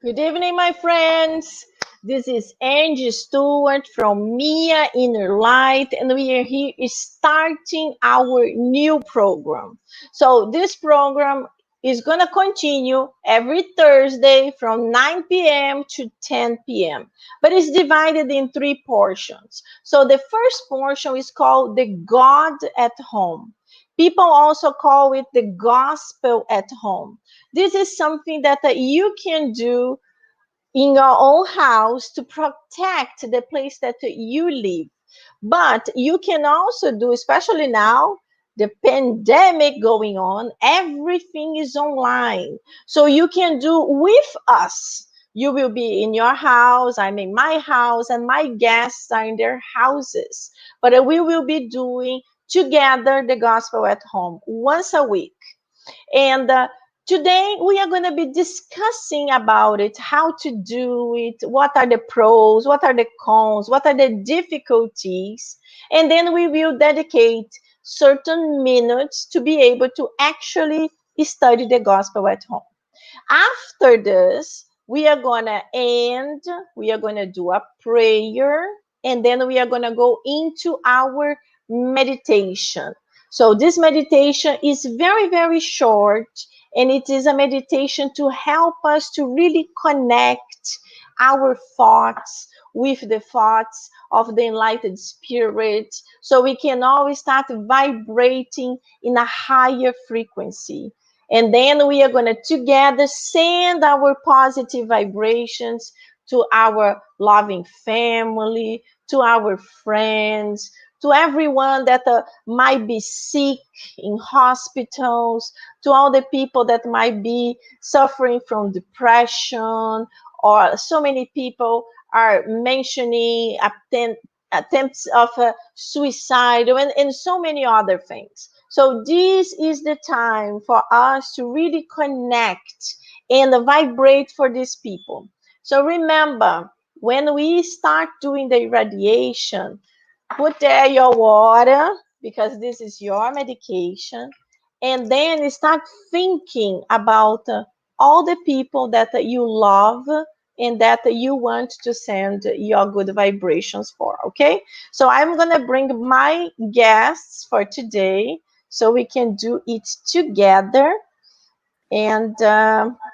Good evening, my friends. This is Angie Stewart from Mia InnerLight, and we are here starting our new program. So, this program is going to continue every Thursday from 9 p.m. to 10 p.m., but it's divided in three portions. So, the first portion is called The God at Home. People also call it the gospel at home. This is something that you can do in your own house to protect the place that you live. But you can also do, especially now, the pandemic going on, everything is online. So you can do with us. You will be in your house, I'm in my house, and my guests are in their houses. But we will be doing together the gospel at home once a week. And today we are going to be discussing about it, how to do it, what are the pros, what are the cons, what are the difficulties. And then we will dedicate certain minutes to be able to actually study the gospel at home. After this, we are going to end, we are going to do a prayer, and then we are going to go into our meditation. So, this meditation is very, very short, and it is a meditation to help us to really connect our thoughts with the thoughts of the enlightened spirit, so we can always start vibrating in a higher frequency. And then we are going to together send our positive vibrations to our loving family, to our friends, to everyone that might be sick in hospitals, to all the people that might be suffering from depression, or so many people are mentioning attempts of suicide, and so many other things. So this is the time for us to really connect and vibrate for these people. So remember, when we start doing the irradiation, put there your water, because this is your medication, and then start thinking about all the people that you love and that you want to send your good vibrations for. Okay, so I'm gonna bring my guests for today so we can do it together. And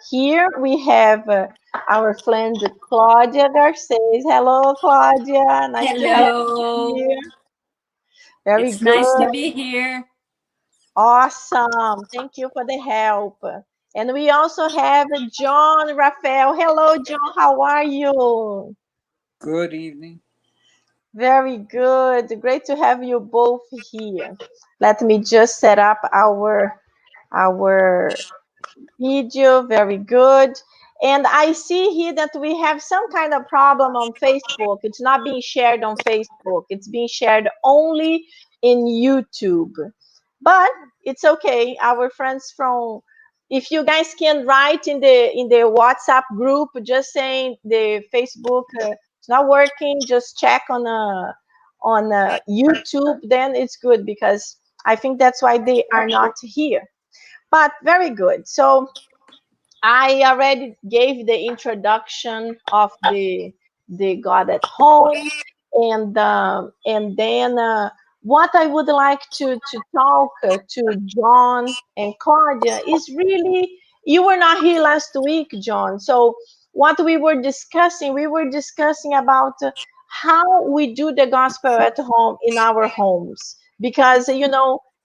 here we have our friend Claudia Garces. Hello, Claudia. Nice to have you Hello. here. Very It's nice good. to be here. Awesome. Thank you for the help. And we also have John Raphael. Hello, John. How are you? Good evening. Very good. Great to have you both here. Let me just set up our video. Very good. And I see here that we have some kind of problem on Facebook. It's not being shared on Facebook. It's being shared only in YouTube. But it's okay. Our friends from, if you guys can write in the WhatsApp group, just saying the Facebook it's not working, just check on YouTube, then it's good, because I think that's why they are not here. But very good. So I already gave the introduction of the God at home, and then what I would like to talk to John and Claudia is really, you were not here last week, John. So what we were discussing about how we do the gospel at home in our homes, because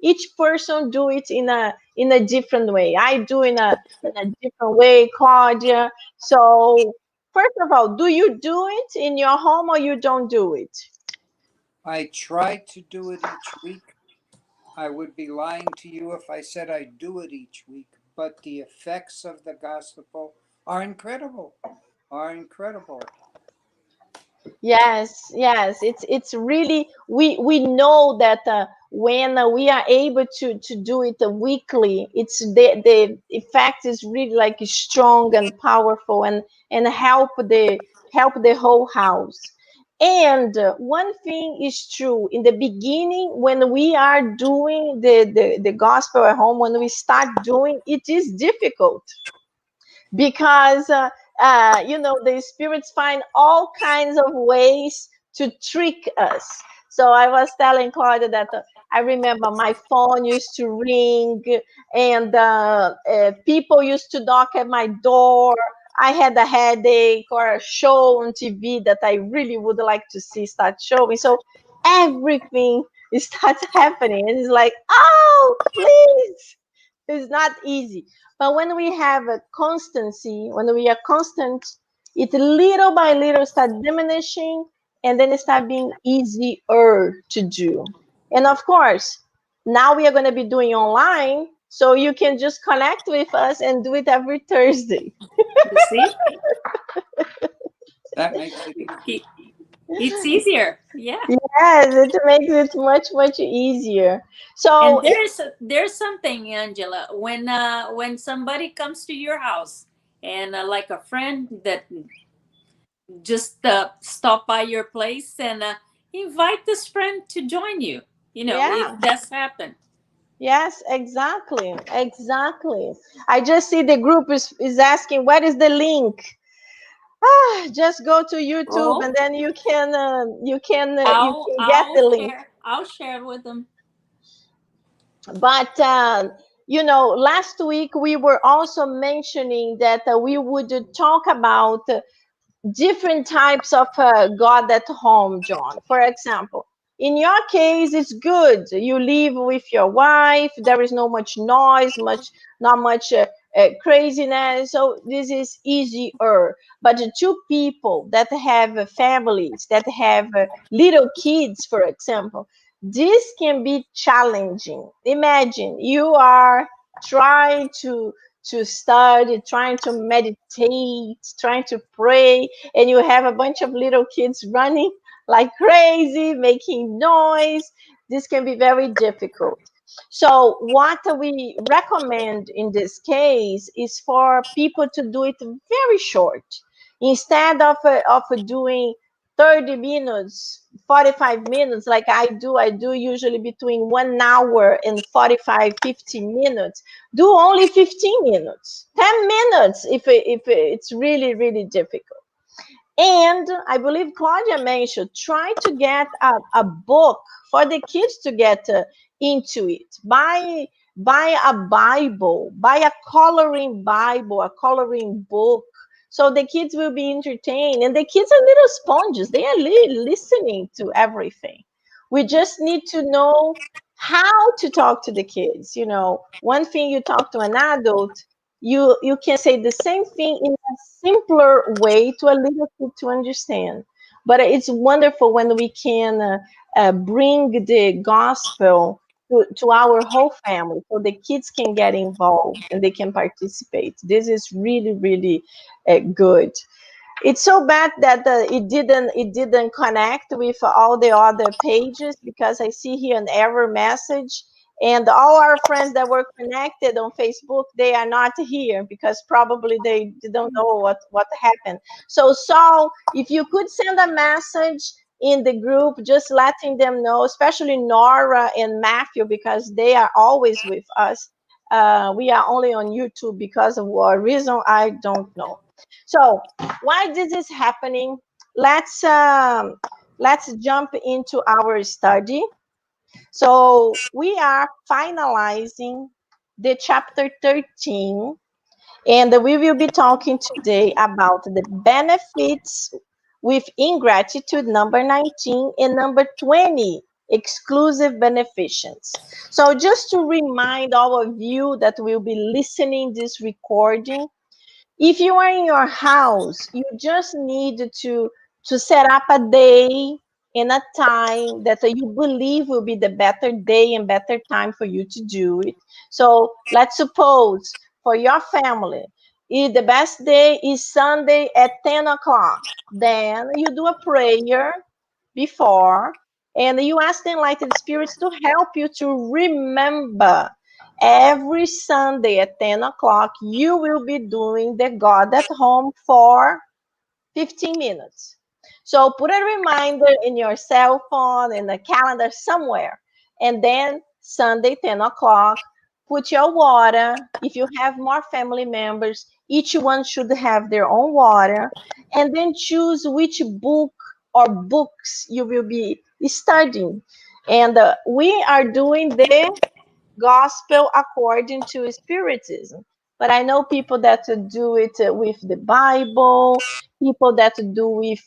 each person do it in a different way. I do in a different way, Claudia. So, first of all, do you do it in your home or you don't do it? I try to do it each week. I would be lying to you if I said I do it each week, but the effects of the gospel are incredible. Are incredible. Yes, yes, it's really, we know that when we are able to do it weekly, it's the effect is really like strong and powerful, and help the whole house. And one thing is true, in the beginning, when we are doing the gospel at home, when we start doing it, is difficult, because the spirits find all kinds of ways to trick us. So I was telling Claudia that I remember my phone used to ring, and people used to knock at my door. I had a headache, or a show on TV that I really would like to see start showing. So everything starts happening, and it's like, oh, please, it's not easy. But when we have a constancy, when we are constant, it little by little start diminishing, and then it start being easier to do. And of course, now we are going to be doing online, so you can just connect with us and do it every Thursday. You see? That makes it easy. It's easier. Yeah. Yes, it makes it much, much easier. And So, there's something, Angela, when somebody comes to your house and like a friend that just stop by your place and invite this friend to join you. If yeah, that's happened. yes, exactly, exactly. I just see the group is asking, what is the link? Just go to YouTube, Oh, and then you I'll can get I'll the link. share I'll share with them. But last week we were also mentioning that we would talk about different types of God at home, John. For example, in your case, it's good. You live with your wife. There is no much noise, not much craziness. So this is easier. But the two people that have families, that have little kids, for example, this can be challenging. Imagine you are trying to study, trying to meditate, trying to pray, and you have a bunch of little kids running like crazy, making noise. This can be very difficult. So, what we recommend in this case is for people to do it very short. Instead of doing 30 minutes, 45 minutes, like I do usually between 1 hour and 45, 50 minutes. Do only 15 minutes, 10 minutes if it's really, really difficult. And I believe Claudia mentioned, try to get a book for the kids to get into it. Buy a Bible, buy a coloring Bible, a coloring book. So the kids will be entertained. And the kids are little sponges. They are listening to everything. We just need to know how to talk to the kids. One thing you talk to an adult, you can say the same thing in a simpler way to a little kid to understand. But it's wonderful when we can bring the gospel to our whole family, so the kids can get involved and they can participate. This is really, really good. It's so bad that it didn't connect with all the other pages, because I see here an error message, and all our friends that were connected on Facebook, they are not here because probably they don't know what happened. So Saul, if you could send a message in the group just letting them know, especially Nora and Matthew, because they are always with us. We are only on YouTube because of what reason, I don't know. So why this is happening, let's jump into our study. So we are finalizing the chapter 13, and we will be talking today about the benefits with ingratitude, number 19, and number 20, exclusive beneficence. So just to remind all of you that will be listening this recording, if you are in your house, you just need to set up a day and a time that you believe will be the better day and better time for you to do it. So let's suppose for your family, the best day is Sunday at 10 o'clock. Then you do a prayer before, and you ask the enlightened spirits to help you to remember. Every Sunday at 10 o'clock, you will be doing the God at home for 15 minutes. So put a reminder in your cell phone, in the calendar somewhere. And then Sunday, 10 o'clock, put your water. If you have more family members, Each one should have their own water, and then choose which book or books you will be studying. And we are doing the gospel according to Spiritism. But I know people that do it with the Bible, people that do with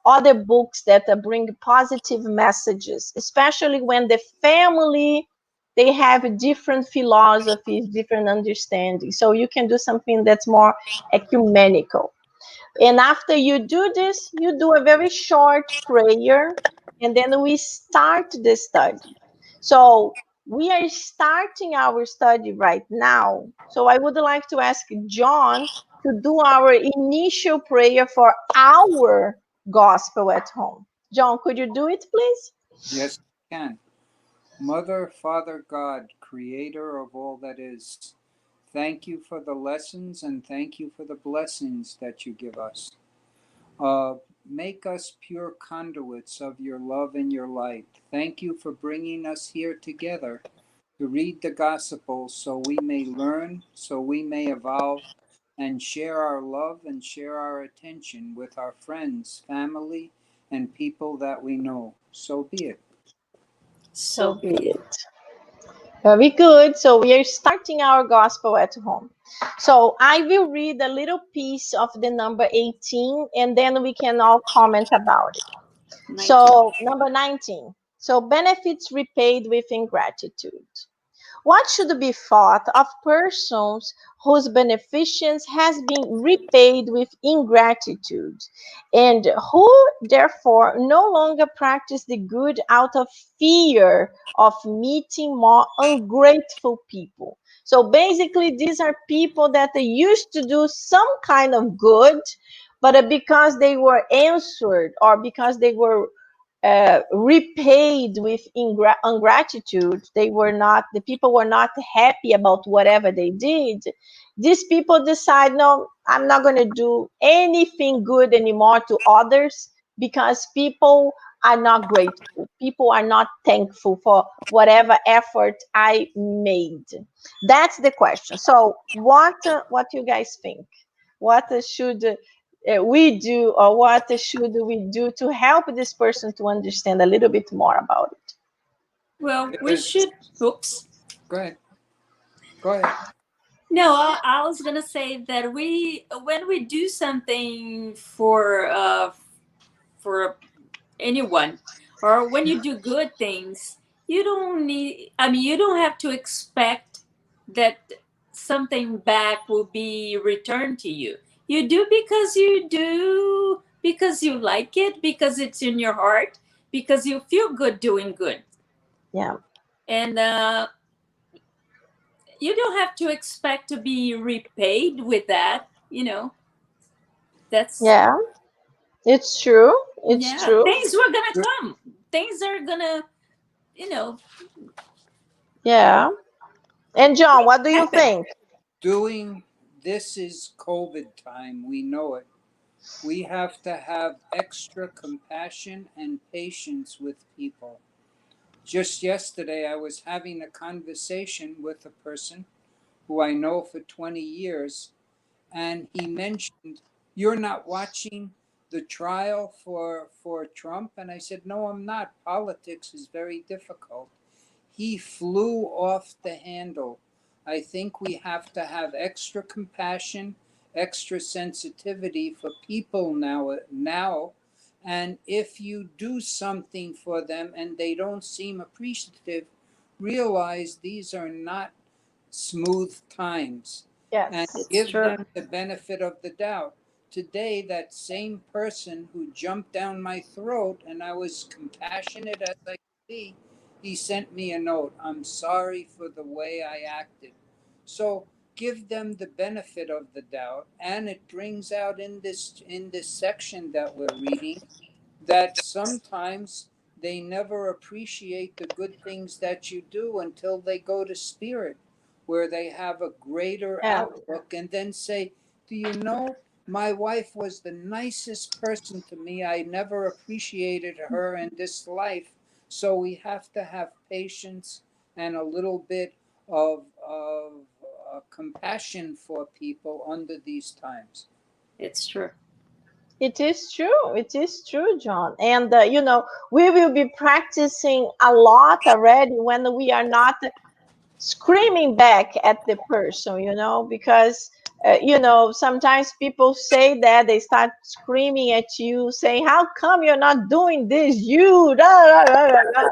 other books that bring positive messages, especially when the family they have different philosophies, different understandings. So you can do something that's more ecumenical. And after you do this, you do a very short prayer, and then we start the study. So we are starting our study right now. So I would like to ask John to do our initial prayer for our gospel at home. John, could you do it, please? Yes, I can. Mother, Father, God, creator of all that is, thank you for the lessons and thank you for the blessings that you give us. Make us pure conduits of your love and your light. Thank you for bringing us here together to read the gospel so we may learn, so we may evolve, and share our love and share our attention with our friends, family, and people that we know. So be it. So So be be it. it. Very good. So we are starting our gospel at home. So I will read a little piece of the number 18 and then we can all comment about it. 19. So, number 19. So, benefits repaid with ingratitude. What should be thought of persons whose beneficence has been repaid with ingratitude, and who therefore no longer practice the good out of fear of meeting more ungrateful people? So basically, these are people that they used to do some kind of good, but because they were answered or because they were repaid with ungratitude, the people were not happy about whatever they did. These people decide, no, I'm not going to do anything good anymore to others because people are not grateful, people are not thankful for whatever effort I made. That's the question. So what you guys think? What should we do, or what should we do to help this person to understand a little bit more about it? Well, we There's, should. Oops. go ahead. Go ahead. No, I was gonna say that when we do something for anyone, or when you do good things, you don't need. I mean, you don't have to expect that something back will be returned to you. You do because you like it, because it's in your heart, because you feel good doing good, Yeah, and you don't have to expect to be repaid with that. That's yeah, it's true, it's yeah. true. Things were gonna come. Things are gonna you know Yeah. And John, what do you happen. think? Doing this is COVID time. We know it. We have to have extra compassion and patience with people. Just yesterday, I was having a conversation with a person who I know for 20 years, and he mentioned, "You're not watching the trial for Trump?" And I said, "No, I'm not. Politics is very difficult." He flew off the handle. I think we have to have extra compassion, extra sensitivity for people now. And if you do something for them and they don't seem appreciative, realize these are not smooth times and Yes. It's give true. them the benefit of the doubt. Today, that same person who jumped down my throat, and I was compassionate as I could be, he sent me a note. "I'm sorry for the way I acted." So give them the benefit of the doubt, and it brings out in this section that we're reading that sometimes they never appreciate the good things that you do until they go to spirit, where they have a greater Yeah. outlook and then say, "Do you know, my wife was the nicest person to me. I never appreciated her in this life." So we have to have patience and a little bit of compassion for people under these times. It's true. It is true. It is true, John. And, we will be practicing a lot already when we are not screaming back at the person, because, sometimes people say that they start screaming at you, saying, how come you're not doing this? You, da, da, da, da, da.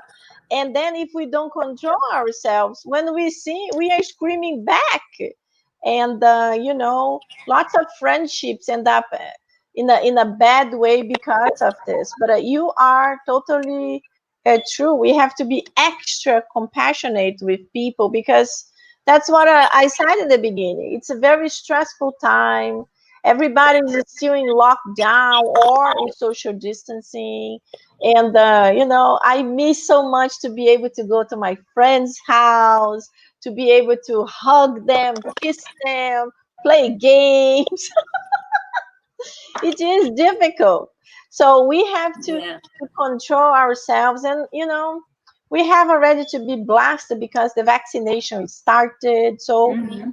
And then if we don't control ourselves, when we see, we are screaming back. And, lots of friendships end up in a bad way because of this. But you are totally true. We have to be extra compassionate with people, because that's what I said in the beginning. It's a very stressful time. Everybody is still in lockdown or in social distancing. And, I miss so much to be able to go to my friend's house, to be able to hug them, kiss them, play games. It is difficult. So we have Yeah. to control ourselves. And, we have already to be blessed because the vaccination started. So Hmm.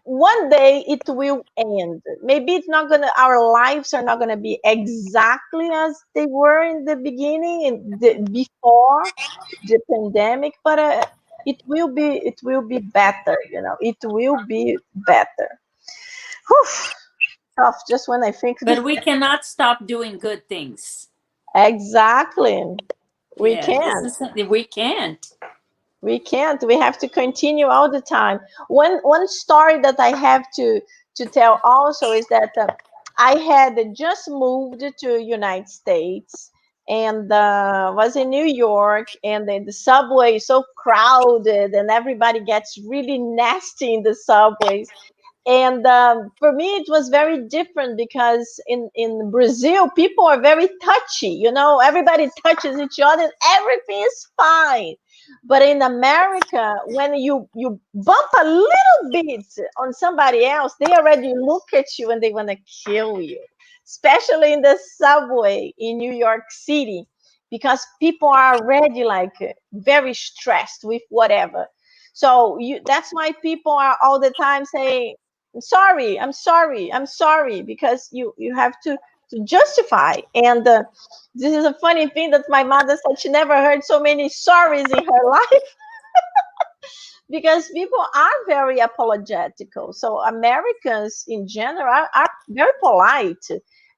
one day it will end. Maybe it's not gonna, our lives are not gonna be exactly as they were in the beginning, before the pandemic, but it will be better. It will be better. Whew, tough just when I think But we cannot stop doing good things. exactly. We Yeah, this can't. is something we can't. We can't. We have to continue all the time. One story that I have to tell also is that I had just moved to United States, and was in New York, and the subway is so crowded and everybody gets really nasty in the subways. And for me it was very different, because in Brazil people are very touchy, everybody touches each other and everything is fine. But in America, when you bump a little bit on somebody else, they already look at you and they want to kill you, especially in the subway in New York City, because people are already like very stressed with whatever. So that's why people are all the time saying, I'm sorry, I'm sorry, I'm sorry, because you have to justify. And this is a funny thing that my mother said she never heard so many sorries in her life, because people are very apologetical. So Americans in general are very polite.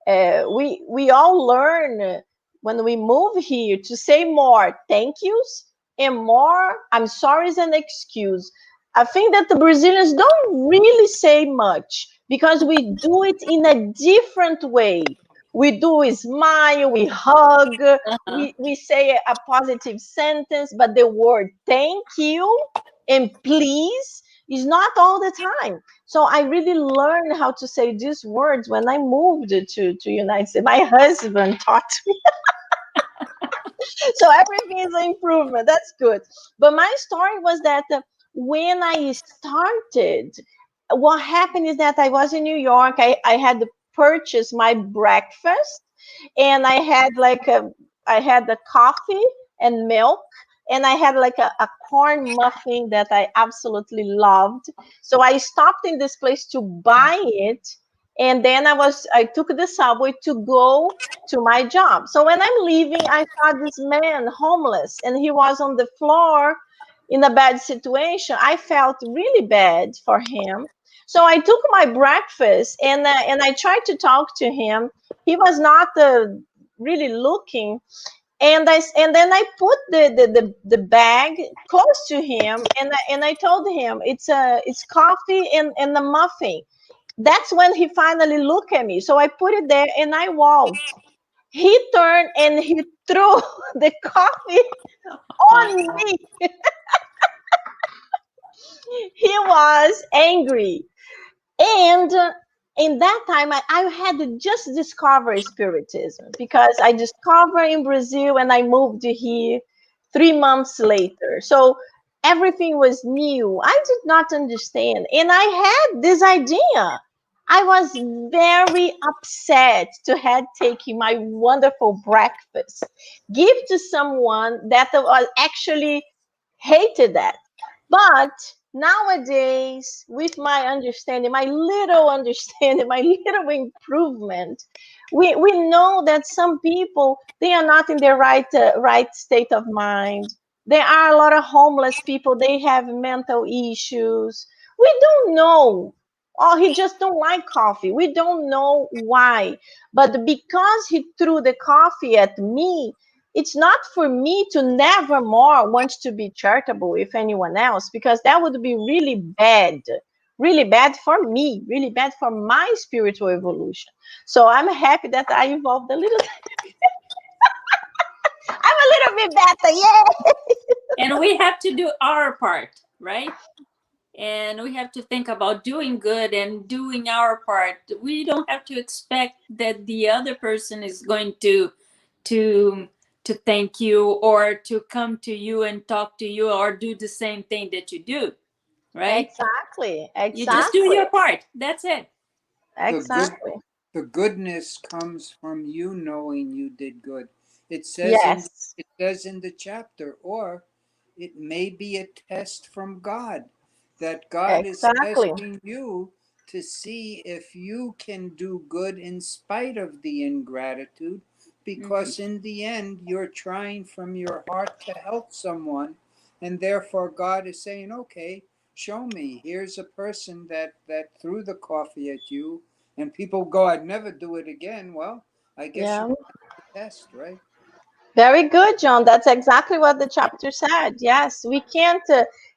We all learn when we move here to say more thank yous and more I'm sorry as an excuse. I think that the Brazilians don't really say much because we do it in a different way. We do a smile, we hug, Uh-huh. we say a positive sentence, but the word thank you and please is not all the time. So I really learned how to say these words when I moved to United States. My husband taught me. So everything is an improvement. That's good. But my story was that when I started, what happened is that I was in New York. I had to purchase my breakfast, and I had the coffee and milk, and I had like a corn muffin that I absolutely loved. So I stopped in this place to buy it, and then I took the subway to go to my job. So when I'm leaving, I saw this man homeless, and he was on the floor in a bad situation. I felt really bad for him. So I took my breakfast, and I tried to talk to him. He was not really looking, and then I put the bag close to him, and I told him it's coffee and the muffin. That's when he finally looked at me. So I put it there and I walked. He turned and he threw the coffee on me. He was angry. And in that time, I had just discovered Spiritism, because I discovered in Brazil and I moved here 3 months later. So everything was new. I did not understand. And I had this idea. I was very upset to have taken my wonderful breakfast, give to someone that was actually hated that. But nowadays, with my understanding, my little understanding, my little improvement, we know that some people, they are not in their right state of mind. There are a lot of homeless people, they have mental issues. We don't know. Or he just don't like coffee. We don't know why. But because he threw the coffee at me, it's not for me to never more want to be charitable with anyone else, because that would be really bad for me, really bad for my spiritual evolution. So I'm happy that I evolved a little. I'm a little bit better, yeah. And we have to do our part, right? And we have to think about doing good and doing our part. We don't have to expect that the other person is going to to thank you or to come to you and talk to you or do the same thing that you do, right? Exactly, You just do exactly, your part. That's it. The good exactly. the goodness comes from you knowing you did good. It says in Yes, it says in the chapter, or it may be a test from God, that God is exactly. testing you to see if you can do good in spite of the ingratitude, Mhm. because in the end you're trying from your heart to help someone, and therefore God is saying, okay, show me. Here's a person that threw the coffee at you, and people go, I'd never do it again. Well, I guess you Yeah. passed the test, right? Very good, John. That's exactly what the chapter said. Yes, we can't,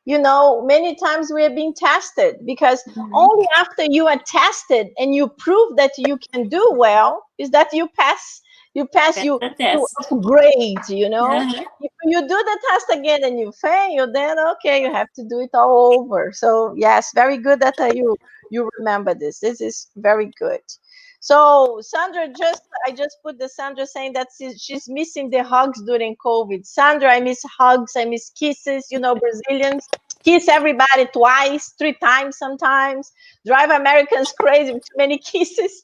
many times we are being tested, because Mhm. only after you are tested and you prove that you can do well is that you pass, That's the you test. upgrade. Uh-huh. If you do the test again and you fail, then okay, you have to do it all over. So yes, very good that you remember this. This is very good. So Sandra, I just put the Sandra saying that she's missing the hugs during COVID. Sandra, I miss hugs, I miss kisses. Brazilians kiss everybody twice, three times sometimes. Drive Americans crazy with too many kisses.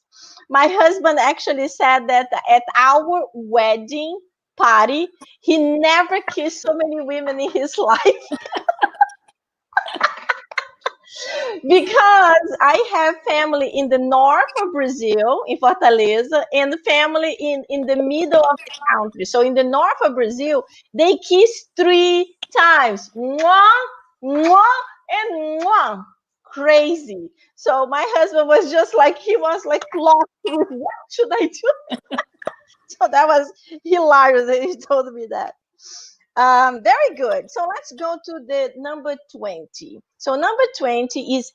My husband actually said that at our wedding party, he never kissed so many women in his life. Because I have family in the north of Brazil, in Fortaleza, and family in the middle of the country. So in the north of Brazil, they kiss three times. Mwah, mwah, and mwah. Crazy. So my husband was just like, he was like lost with what should I do? So that was hilarious that he told me that. Very good. So let's go to the number 20. So number 20 is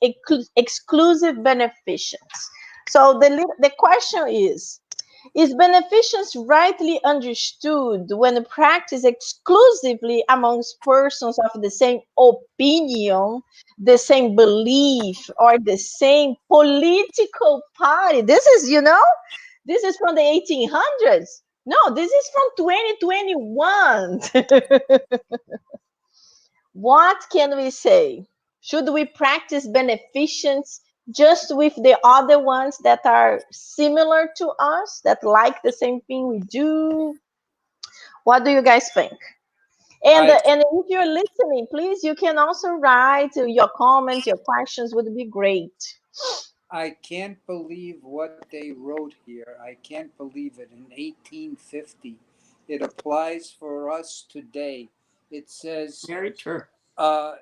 exclusive beneficence. So the question is beneficence rightly understood when practiced exclusively amongst persons of the same opinion, the same belief, or the same political party? This is from the 1800s. No, this is from 2021. What can we say? Should we practice beneficence just with the other ones that are similar to us, that like the same thing we do? What do you guys think? And I and if you're listening, please, you can also write your comments, your questions would be great. I can't believe what they wrote here. I can't believe it. In 1850, it applies for us today. It says Very true. uh,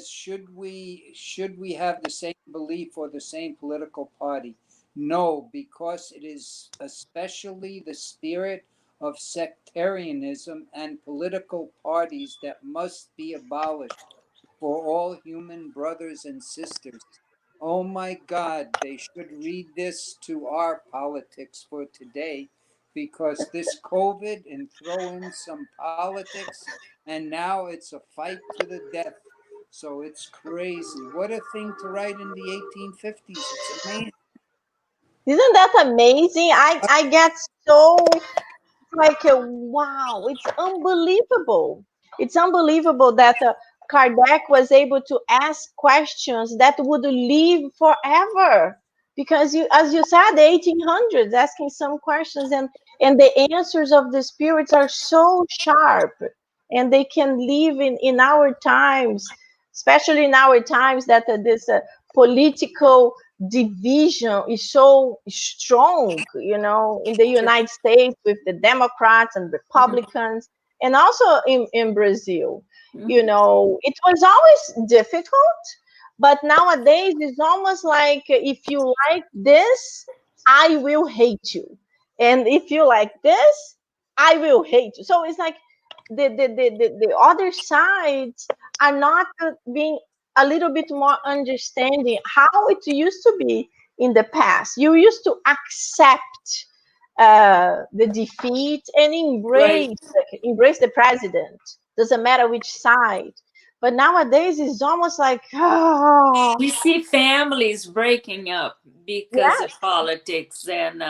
should we have the same belief or the same political party? No, because it is especially the spirit of sectarianism and political parties that must be abolished for all human brothers and sisters. Oh my God, they should read this to our politics for today, because this COVID and throw in some politics, and now it's a fight to the death. So it's crazy. What a thing to write in the 1850s. It's amazing. Isn't that amazing? I get so like wow, it's unbelievable. It's unbelievable that Kardec was able to ask questions that would live forever, because as you said, the 1800s, asking some questions, and the answers of the spirits are so sharp, and they can live in our times. especially in our times that this political division is so strong, in the United States with the Democrats and Republicans, and also in Brazil. It was always difficult, but nowadays it's almost like if you like this, I will hate you. And if you like this, I will hate you. So it's like the other sides are not being a little bit more understanding how it used to be in the past. You used to accept the defeat and Right. embrace the president. Doesn't matter which side. But nowadays it's almost like, oh, We see families breaking up because of yes, politics, and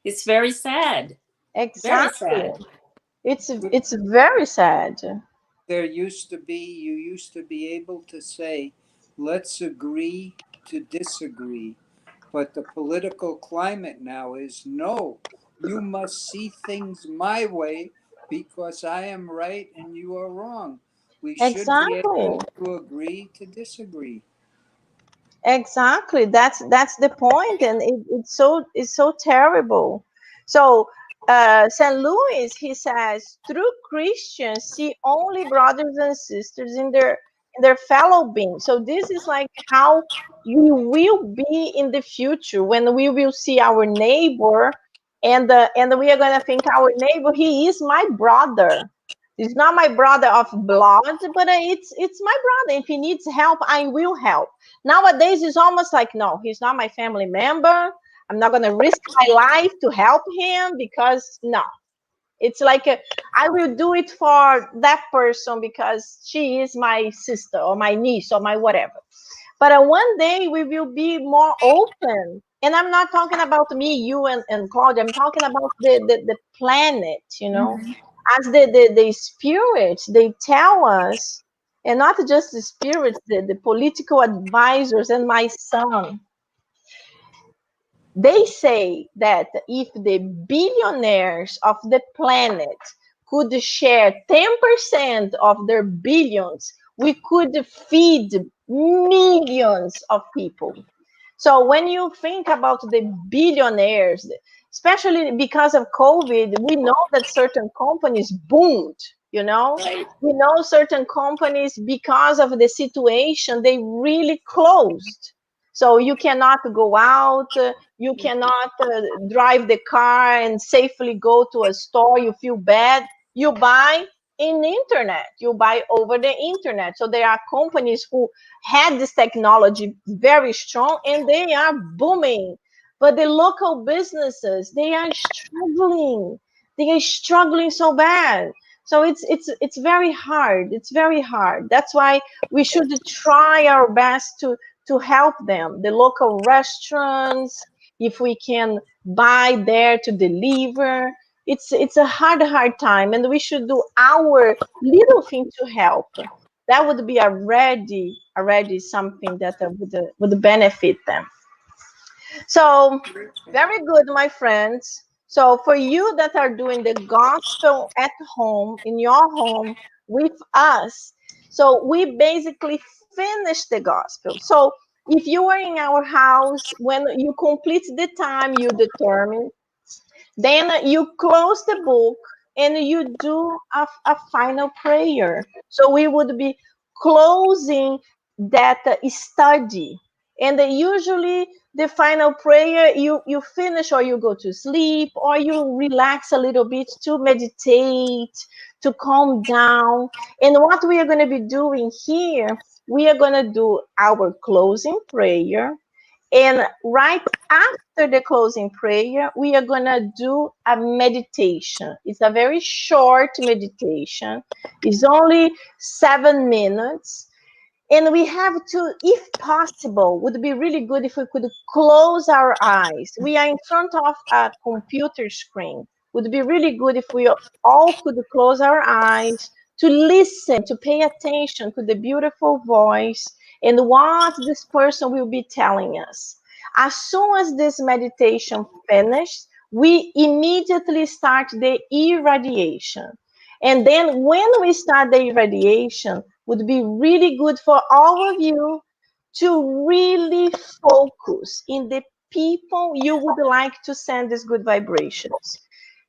it's very sad. Very exactly. sad. It's very sad. You used to be able to say, let's agree to disagree. But the political climate now is no, you must see things my way because I am right and you are wrong. We should be able Exactly. to agree to disagree. Exactly. That's the point, and it's so terrible. So St. Louis, he says, true Christians see only brothers and sisters in their fellow beings. So this is like how we will be in the future when we will see our neighbor, and we are gonna think our neighbor, he is my brother. He's not my brother of blood, but it's my brother. If he needs help, I will help. Nowadays, it's almost like, no, he's not my family member. I'm not going to risk my life to help him because, no. It's like, I will do it for that person because she is my sister or my niece or my whatever. But one day we will be more open. And I'm not talking about me, you, and Claudia. I'm talking about the planet, Mhm. as the spirits, they tell us, and not just the spirits, the political advisors and my son, they say that if the billionaires of the planet could share 10% of their billions, we could feed millions of people. So when you think about the billionaires, especially because of COVID, we know that certain companies boomed, you know. Right. We know certain companies, because of the situation, they really closed. So you cannot go out, you cannot drive the car and safely go to a store. You feel bad. You buy in the internet. You buy over the internet. So there are companies who had this technology very strong and they are booming. But the local businesses, they are struggling. They are struggling so bad. So it's very hard. It's very hard. That's why we should try our best to help them. The local restaurants, if we can buy there to deliver. It's a hard time, and we should do our little thing to help. That would be already something that would benefit them. So very good, my friends. So for you that are doing the gospel at home, in your home with us, so we basically finish the gospel. So if you are in our house, when you complete the time you determine, then you close the book and you do a final prayer. So we would be closing that study. And usually the final prayer, you finish, or you go to sleep, or you relax a little bit to meditate, to calm down. And what we are going to be doing here, we are going to do our closing prayer, and right after the closing prayer, we are going to do a meditation. It's a very short meditation. It's only 7 minutes. And we have to, if possible, would be really good if we could close our eyes. We are in front of a computer screen. Would be really good if we all could close our eyes to listen, to pay attention to the beautiful voice and what this person will be telling us. As soon as this meditation finished, we immediately start the irradiation. And then when we start the irradiation, would be really good for all of you to really focus in the people you would like to send these good vibrations.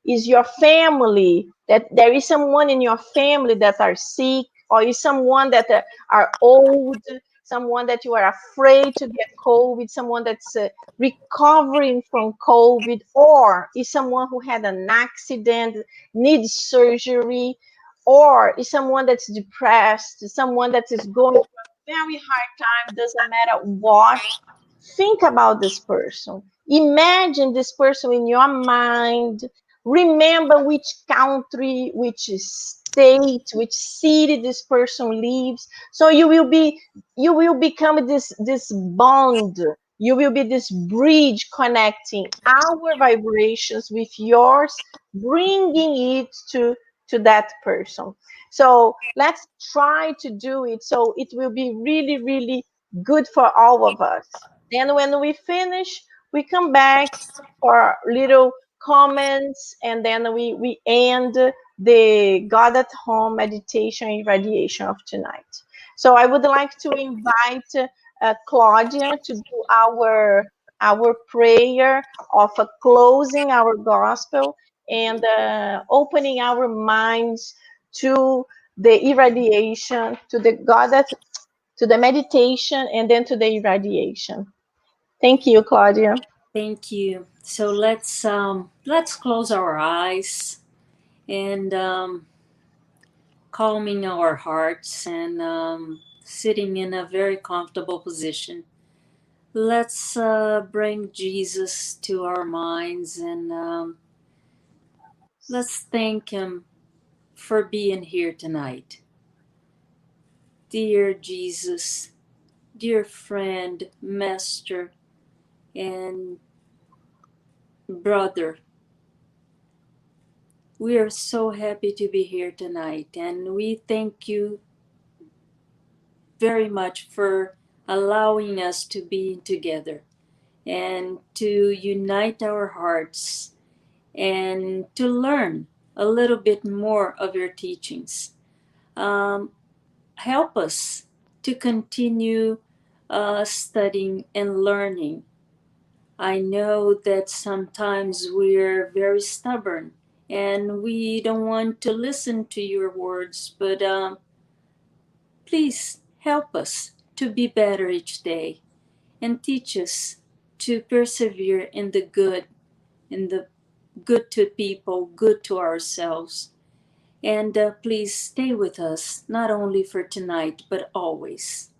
Is your family, that there is someone in your family that are sick, or is someone that are old, someone that you are afraid to get COVID, someone that's recovering from COVID, or is someone who had an accident, needs surgery, or is someone that's depressed, someone that is going through a very hard time, doesn't matter what. Think about this person. Imagine this person in your mind. Remember which country, which state, which city this person lives. So you will become this bond. You will be this bridge connecting our vibrations with yours, bringing it to that person. So let's try to do it. So it will be really, really good for all of us. Then when we finish, we come back for little comments, and then we end the God at Home meditation irradiation of tonight. So I would like to invite Claudia to do our prayer of closing our gospel and opening our minds to the irradiation, to the God that, to the meditation, and then to the irradiation. Thank you, Claudia. Thank you. So let's close our eyes and calming our hearts and sitting in a very comfortable position. Let's bring Jesus to our minds and let's thank Him for being here tonight. Dear Jesus, dear friend, master, and brother, we are so happy to be here tonight, and we thank you very much for allowing us to be together and to unite our hearts and to learn a little bit more of your teachings. Help us to continue studying and learning. I know that sometimes we're very stubborn and we don't want to listen to your words, but please help us to be better each day and teach us to persevere in the good to people, good to ourselves. And please stay with us, not only for tonight, but always.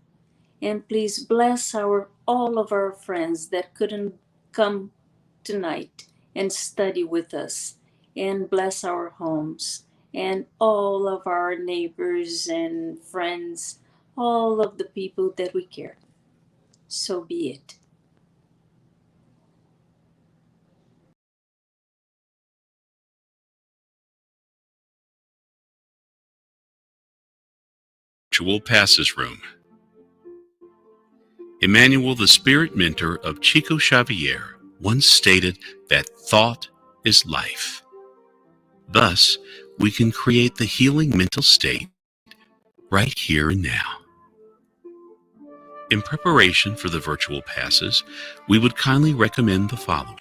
And please bless all of our friends that couldn't come tonight and study with us. And bless our homes and all of our neighbors and friends, all of the people that we care. So be it. Virtual Passes Room. Emmanuel, the spirit mentor of Chico Xavier, once stated that thought is life. Thus, we can create the healing mental state right here and now. In preparation for the virtual passes, we would kindly recommend the following.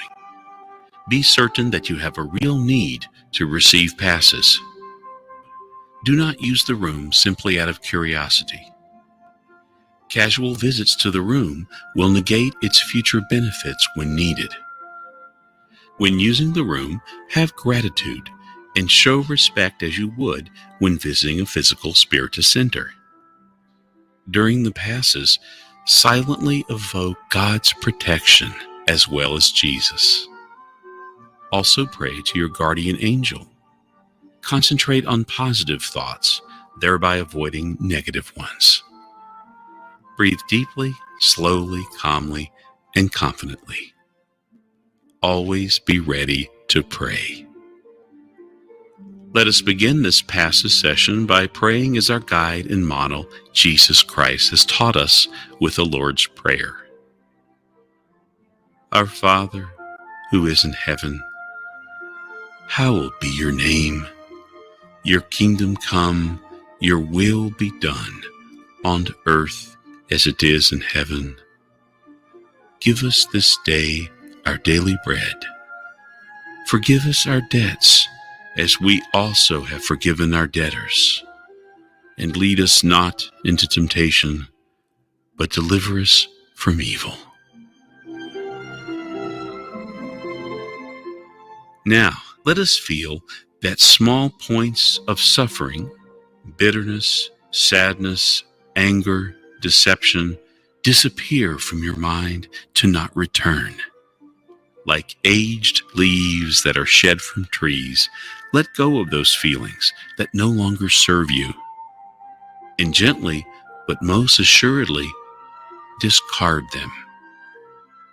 Be certain that you have a real need to receive passes. Do not use the room simply out of curiosity. Casual visits to the room will negate its future benefits when needed. When using the room, have gratitude and show respect as you would when visiting a physical Spiritist center. During the passes, silently evoke God's protection as well as Jesus. Also pray to your guardian angel. Concentrate on positive thoughts, thereby avoiding negative ones. Breathe deeply, slowly, calmly, and confidently. Always be ready to pray. Let us begin this passes session by praying as our guide and model, Jesus Christ, has taught us with the Lord's Prayer. Our Father, who is in heaven, hallowed be your name. Your kingdom come, your will be done, on earth as it is in heaven. Give us this day our daily bread. Forgive us our debts, as we also have forgiven our debtors. And lead us not into temptation, but deliver us from evil. Now, let us feel that small points of suffering, bitterness, sadness, anger, deception, disappear from your mind to not return. Like aged leaves that are shed from trees, let go of those feelings that no longer serve you. And gently, but most assuredly, discard them.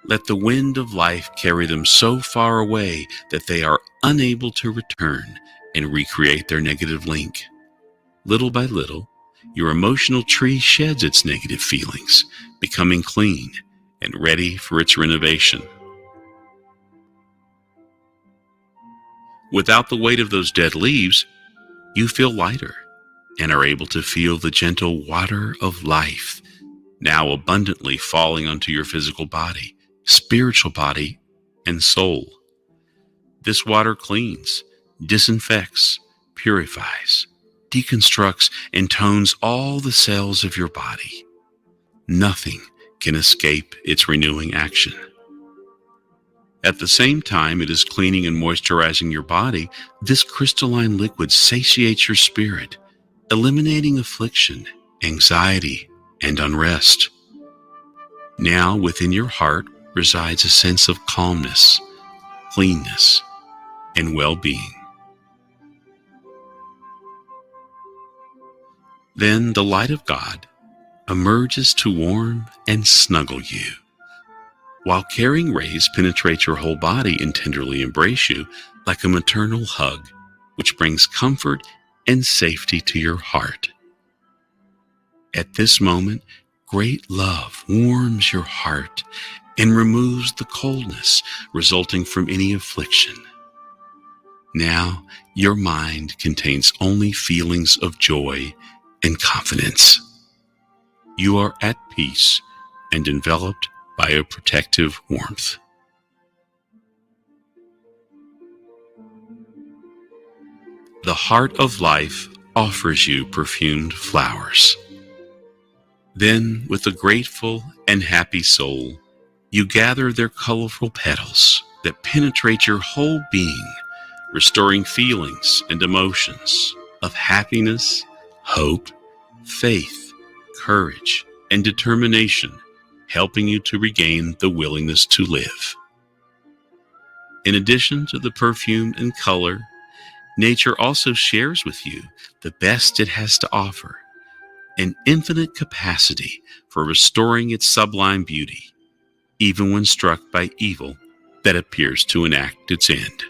Let the wind of life carry them so far away that they are unable to return and recreate their negative link. Little by little, your emotional tree sheds its negative feelings, becoming clean and ready for its renovation. Without the weight of those dead leaves, you feel lighter and are able to feel the gentle water of life now abundantly falling onto your physical body, spiritual body, and soul. This water cleans, disinfects, purifies, deconstructs, and tones all the cells of your body. Nothing can escape its renewing action. At the same time it is cleaning and moisturizing your body, this crystalline liquid satiates your spirit, eliminating affliction, anxiety, and unrest. Now within your heart resides a sense of calmness, cleanness, and well-being. Then the light of God emerges to warm and snuggle you, while caring rays penetrate your whole body and tenderly embrace you like a maternal hug, which brings comfort and safety to your heart. At this moment, great love warms your heart and removes the coldness resulting from any affliction. Now, your mind contains only feelings of joy and confidence. You are at peace and enveloped by a protective warmth. The heart of life offers you perfumed flowers. Then, with a grateful and happy soul, you gather their colorful petals that penetrate your whole being, restoring feelings and emotions of happiness, hope, faith, courage, and determination, helping you to regain the willingness to live. In addition to the perfume and color, nature also shares with you the best it has to offer, an infinite capacity for restoring its sublime beauty, even when struck by evil that appears to enact its end.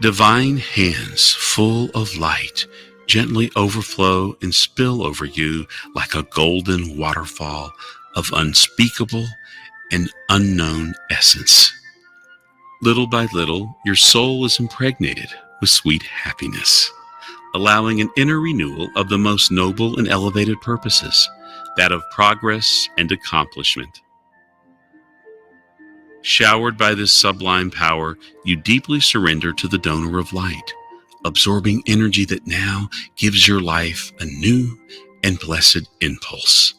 Divine hands full of light gently overflow and spill over you like a golden waterfall of unspeakable and unknown essence. Little by little, your soul is impregnated with sweet happiness, allowing an inner renewal of the most noble and elevated purposes, that of progress and accomplishment. Showered by this sublime power, you deeply surrender to the donor of light, absorbing energy that now gives your life a new and blessed impulse.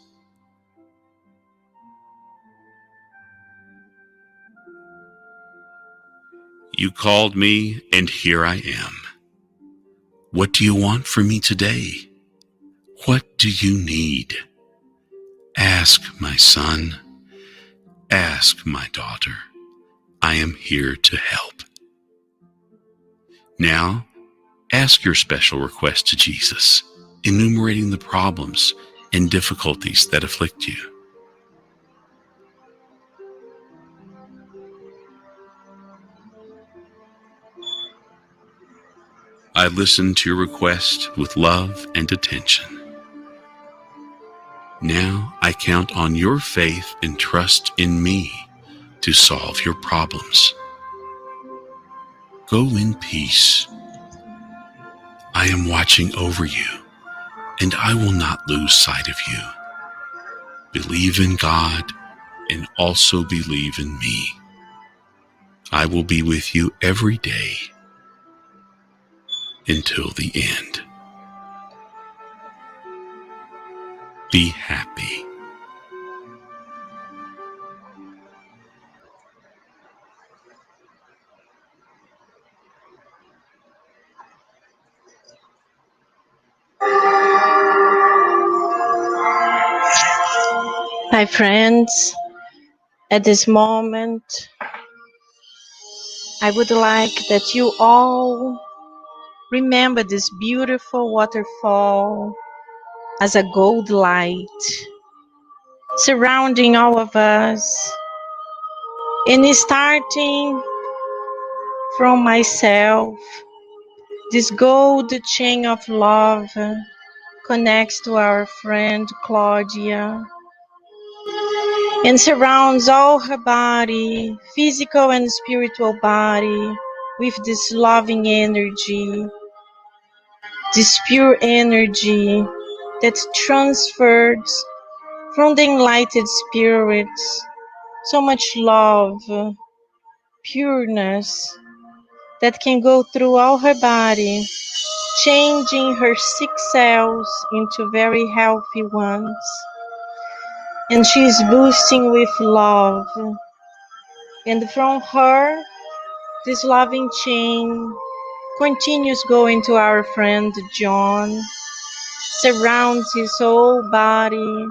You called me, and here I am. What do you want from me today? What do you need? Ask, my son. Ask, my daughter. I am here to help. Now, ask your special request to Jesus, enumerating the problems and difficulties that afflict you. I listen to your request with love and attention. Now I count on your faith and trust in me to solve your problems. Go in peace. I am watching over you, and I will not lose sight of you. Believe in God and also believe in me. I will be with you every day until the end. Be happy. My friends, at this moment, I would like that you all remember this beautiful waterfall as a gold light surrounding all of us, and starting from myself. This gold chain of love connects to our friend Claudia and surrounds all her body, physical and spiritual body, with this loving energy, this pure energy that transfers from the enlightened spirits so much love, pureness that can go through all her body, changing her sick cells into very healthy ones. And she is boosting with love. And from her, this loving chain continues going to our friend John, surrounds his whole body,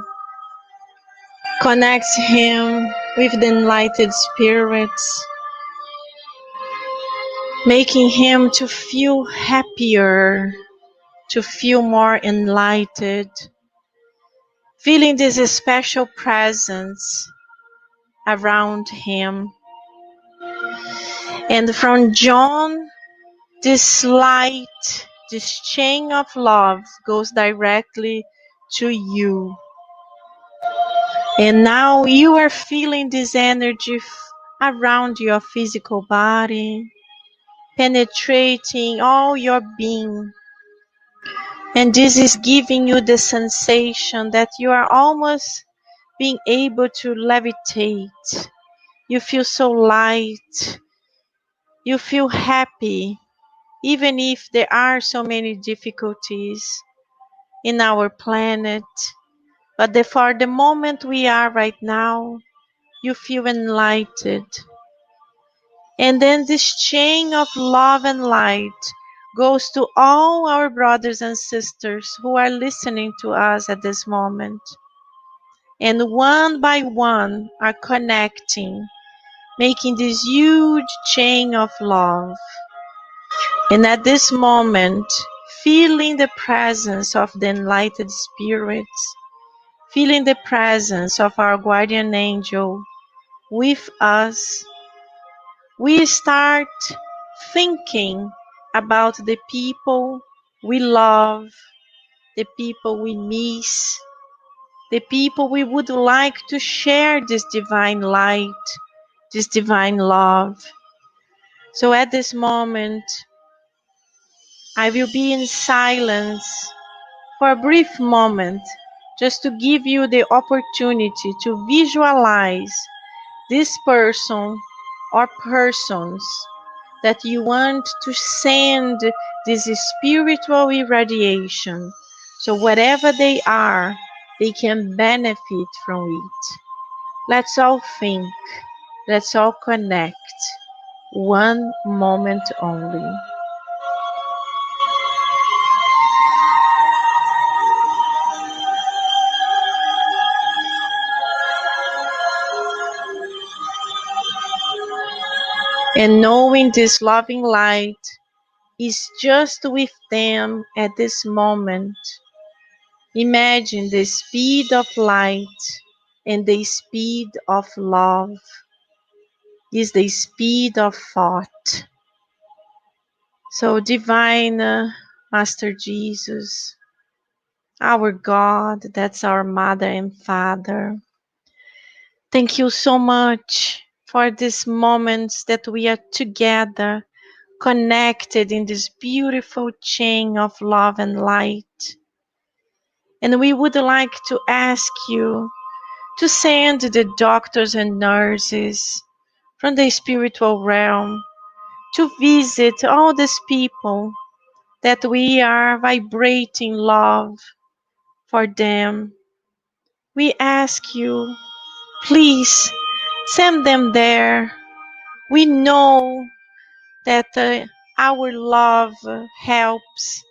connects him with the enlightened spirits, making him to feel happier, to feel more enlightened, feeling this special presence around him. And from John, this light, this chain of love goes directly to you. And now you are feeling this energy around your physical body, penetrating all your being. And this is giving you the sensation that you are almost being able to levitate. You feel so light. You feel happy, even if there are so many difficulties in our planet. But for the moment we are right now, you feel enlightened. And then this chain of love and light goes to all our brothers and sisters who are listening to us at this moment. And one by one are connecting, making this huge chain of love. And at this moment, feeling the presence of the enlightened spirits, feeling the presence of our guardian angel with us, we start thinking about the people we love, the people we miss, the people we would like to share this divine light, this divine love. So at this moment, I will be in silence for a brief moment, just to give you the opportunity to visualize this person or persons that you want to send this spiritual irradiation. So whatever they are, they can benefit from it. Let's all think. Let's all connect. One moment only. And knowing this loving light is just with them at this moment. Imagine the speed of light and the speed of love is the speed of thought. So divine Master Jesus, our God, that's our Mother and Father. Thank you so much for these moments that we are together, connected in this beautiful chain of love and light. And we would like to ask you to send the doctors and nurses from the spiritual realm to visit all these people that we are vibrating love for them. We ask you, please send them there. We know that our love helps,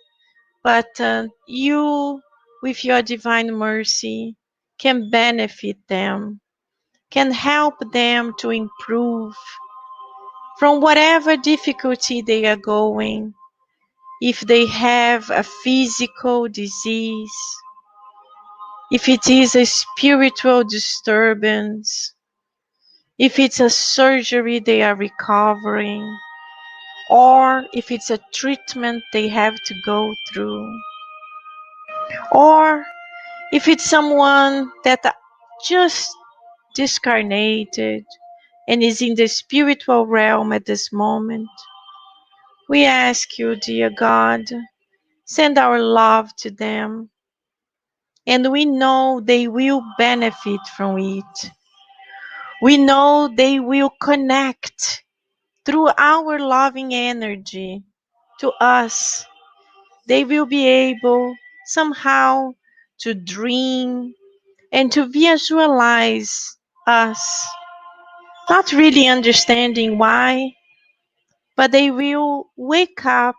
but you, with your divine mercy, can benefit them, can help them to improve from whatever difficulty they are going. If they have a physical disease, if it is a spiritual disturbance, if it's a surgery they are recovering, or if it's a treatment they have to go through, or if it's someone that just discarnated and is in the spiritual realm at this moment, we ask you, dear God, send our love to them, and we know they will benefit from it. We know they will connect through our loving energy to us. They will be able somehow to dream and to visualize us, not really understanding why, but they will wake up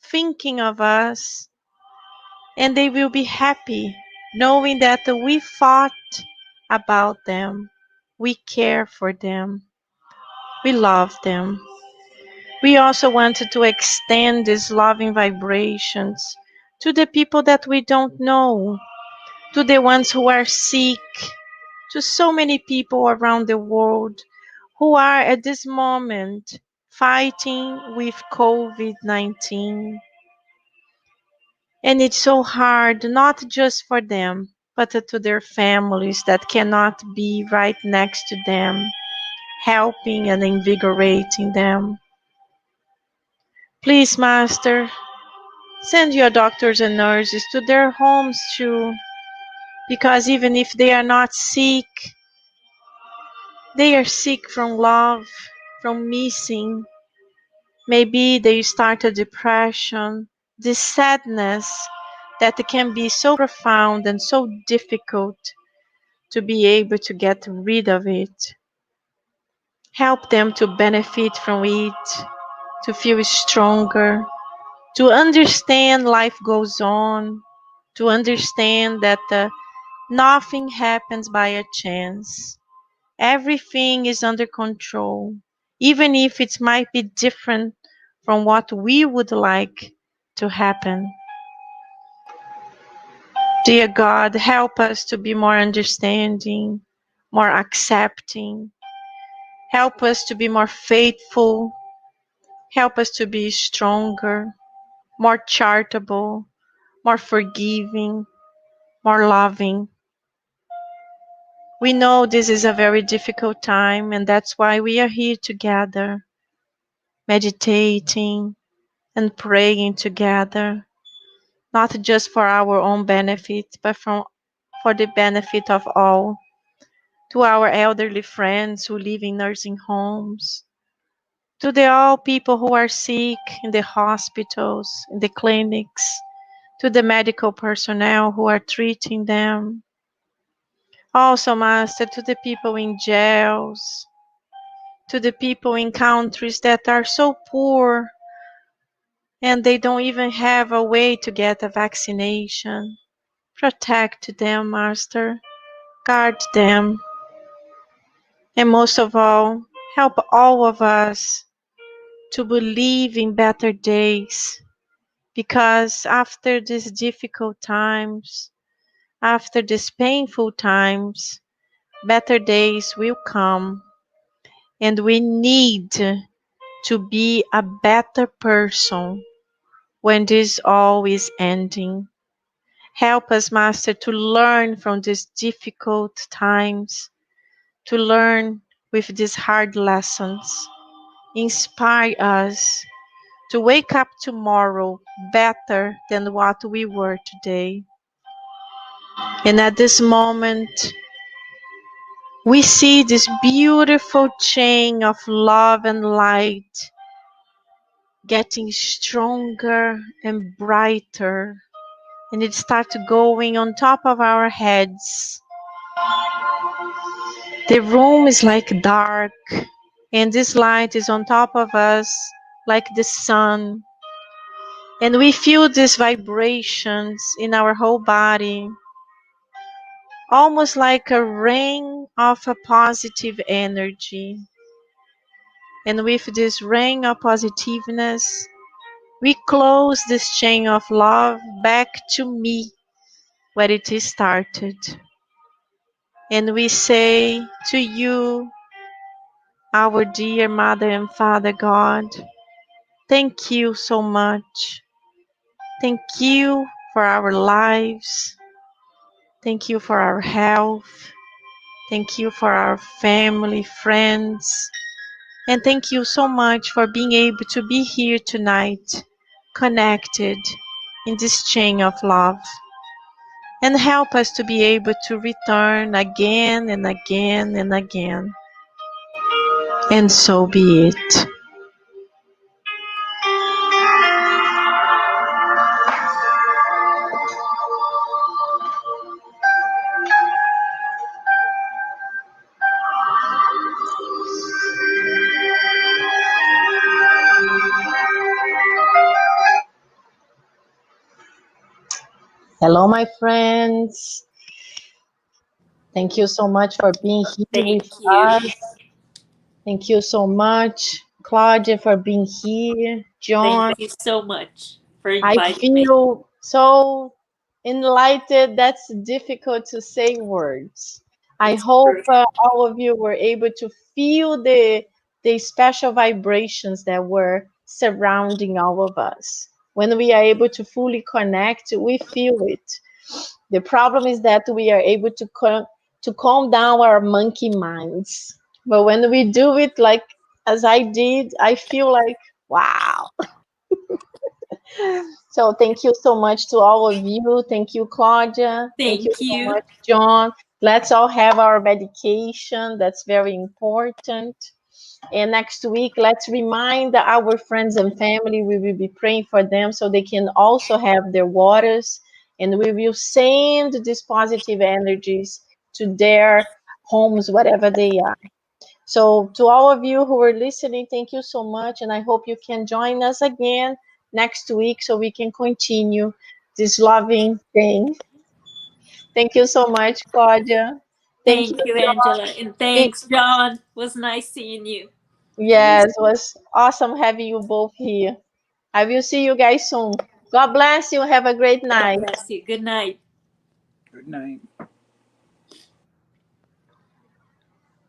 thinking of us, and they will be happy knowing that we thought about them, we care for them, we love them. We also wanted to extend these loving vibrations to the people that we don't know, to the ones who are sick, to so many people around the world who are at this moment fighting with COVID-19. And it's so hard, not just for them, but to their families that cannot be right next to them, helping and invigorating them. Please, Master, send your doctors and nurses to their homes too, because even if they are not sick, they are sick from love, from missing. Maybe they start a depression, this sadness that can be so profound and so difficult to be able to get rid of it. Help them to benefit from it, to feel stronger, to understand life goes on, to understand that nothing happens by a chance. Everything is under control, even if it might be different from what we would like to happen. Dear God, help us to be more understanding, more accepting. Help us to be more faithful. Help us to be stronger, more charitable, more forgiving, more loving. We know this is a very difficult time, and that's why we are here together, meditating and praying together, not just for our own benefit, but for the benefit of all. To our elderly friends who live in nursing homes, to the all people who are sick in the hospitals, in the clinics, to the medical personnel who are treating them. Also, Master, to the people in jails, to the people in countries that are so poor and they don't even have a way to get a vaccination. Protect them, Master. Guard them. And most of all, help all of us to believe in better days. Because after these difficult times, after these painful times, better days will come. And we need to be a better person when this all is ending. Help us, Master, to learn from these difficult times, to learn with these hard lessons. Inspire us to wake up tomorrow better than what we were today. And at this moment, we see this beautiful chain of love and light getting stronger and brighter, and it starts going on top of our heads. The room is like dark, and this light is on top of us like the sun, and we feel these vibrations in our whole body, almost like a rain of a positive energy. And with this rain of positiveness, we close this chain of love back to me where it started. And we say to you, our dear Mother and Father God, thank you so much. Thank you for our lives. Thank you for our health. Thank you for our family, friends. And thank you so much for being able to be here tonight, connected in this chain of love. And help us to be able to return again and again and again. And so be it. Hello, my friends. Thank you so much for being here with Thank you. us. Thank you so much, Claudia, for being here. John, Thank you so much for I inviting me. feel so enlightened. That's difficult to say words. I It's hope true. all of you were able to feel the special vibrations that were surrounding all of us. When we are able to fully connect, we feel it. The problem is that we are able to calm down our monkey minds. But when we do it like as I did, I feel like, wow. So thank you so much to all of you. Thank you, Claudia. Thank you Thank so you. much, John. Let's all have our medication. That's very important. And next week, let's remind our friends and family. We will be praying for them so they can also have their waters. And we will send these positive energies to their homes, whatever they are. So, to all of you who are listening, thank you so much. And I hope you can join us again next week so we can continue this loving thing. Thank you so much, Claudia. Thank you, Thank you, Angela. John. And thanks, John. It was nice seeing you. You, Yes, it was awesome having you both here. I will see you guys soon. God bless you. Have a great God night. bless you. Good night. good night.